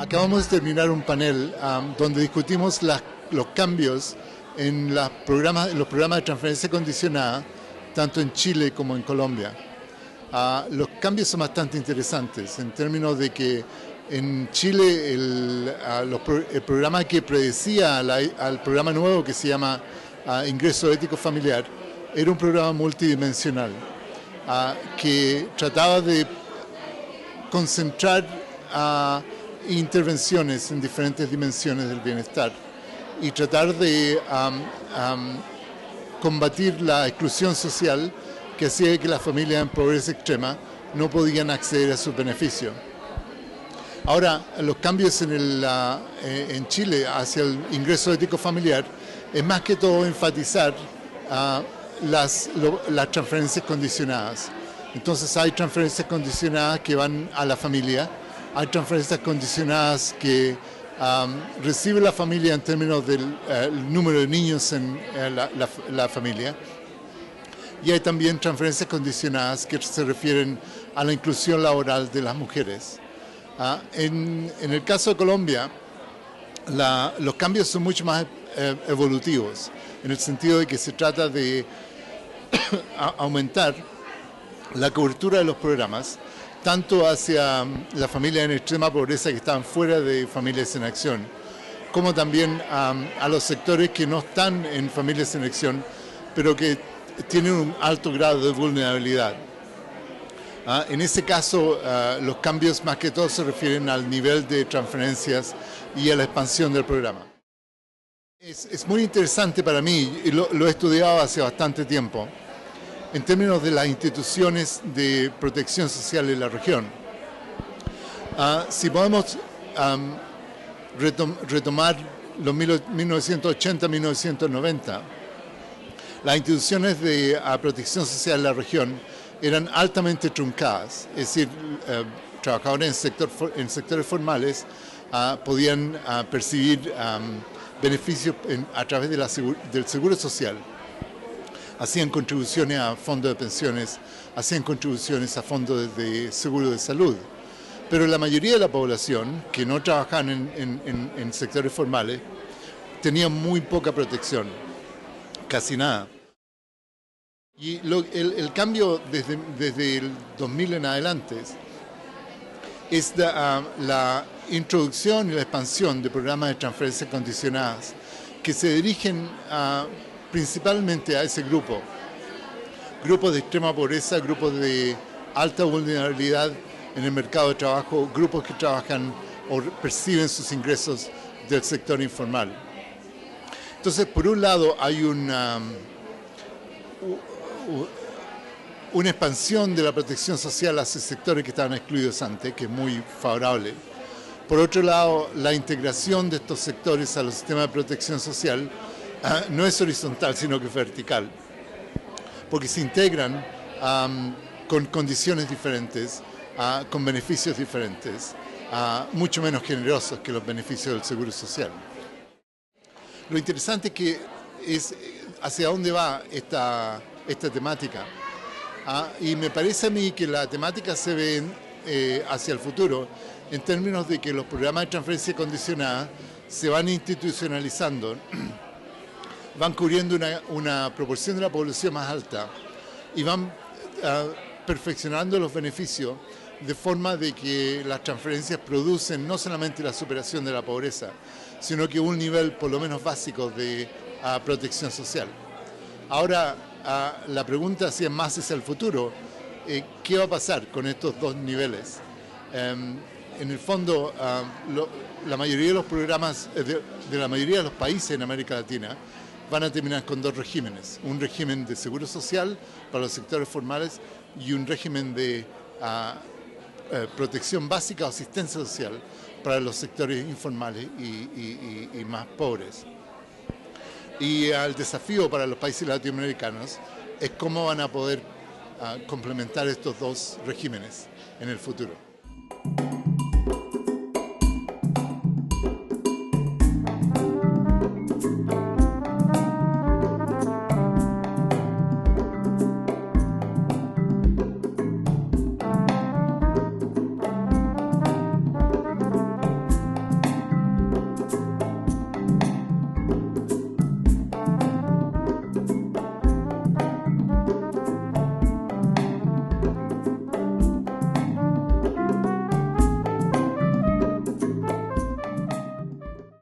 Acabamos de terminar un panel donde discutimos los cambios en los programas de transferencia condicionada, tanto en Chile como en Colombia. Los cambios son bastante interesantes en términos de que en Chile el programa que predecía al programa nuevo que se llama Ingreso Ético Familiar era un programa multidimensional que trataba de concentrar intervenciones en diferentes dimensiones del bienestar y tratar de combatir la exclusión social que hacía que las familias en pobreza extrema no podían acceder a sus beneficios. Ahora, los cambios en Chile hacia el ingreso ético familiar es más que todo enfatizar las transferencias condicionadas. Entonces hay transferencias condicionadas que van a la familia, hay transferencias condicionadas que recibe la familia en términos del número de niños en la familia, y hay también transferencias condicionadas que se refieren a la inclusión laboral de las mujeres. En el caso de Colombia, los cambios son mucho más evolutivos, en el sentido de que se trata de aumentar la cobertura de los programas, tanto hacia las familias en extrema pobreza que están fuera de Familias en Acción, como también a los sectores que no están en Familias en Acción, pero que tienen un alto grado de vulnerabilidad. En ese caso, los cambios más que todo se refieren al nivel de transferencias y a la expansión del programa. Es muy interesante para mí, y lo he estudiado hace bastante tiempo, en términos de las instituciones de protección social en la región. Si podemos retomar los 1980-1990, las instituciones de protección social en la región eran altamente truncadas, es decir, trabajadores en sectores formales podían percibir beneficios a través del seguro social. Hacían contribuciones a fondos de pensiones, hacían contribuciones a fondos de seguro de salud. Pero la mayoría de la población que no trabajaban en sectores formales tenía muy poca protección, casi nada. Y el cambio desde el 2000 en adelante es la introducción y la expansión de programas de transferencias condicionadas que se dirigen principalmente a ese grupos de extrema pobreza, grupos de alta vulnerabilidad en el mercado de trabajo, grupos que trabajan o perciben sus ingresos del sector informal. Entonces, por un lado, hay una expansión de la protección social hacia sectores que estaban excluidos antes, que es muy favorable. Por otro lado, la integración de estos sectores a los sistemas de protección social no es horizontal, sino que es vertical, porque se integran con condiciones diferentes, con beneficios diferentes, mucho menos generosos que los beneficios del seguro social. Lo interesante es hacia dónde va esta temática, y me parece a mí que la temática se ve hacia el futuro en términos de que los programas de transferencia condicionada se van institucionalizando, van cubriendo una proporción de la población más alta y van perfeccionando los beneficios de forma de que las transferencias producen no solamente la superación de la pobreza, sino que un nivel por lo menos básico de protección social. Ahora, la pregunta si es más hacia el futuro, ¿qué va a pasar con estos dos niveles? En el fondo, la mayoría de los programas de la mayoría de los países en América Latina van a terminar con dos regímenes: un régimen de seguro social para los sectores formales y un régimen de protección básica o asistencia social para los sectores informales y más pobres. Y el desafío para los países latinoamericanos es cómo van a poder complementar estos dos regímenes en el futuro.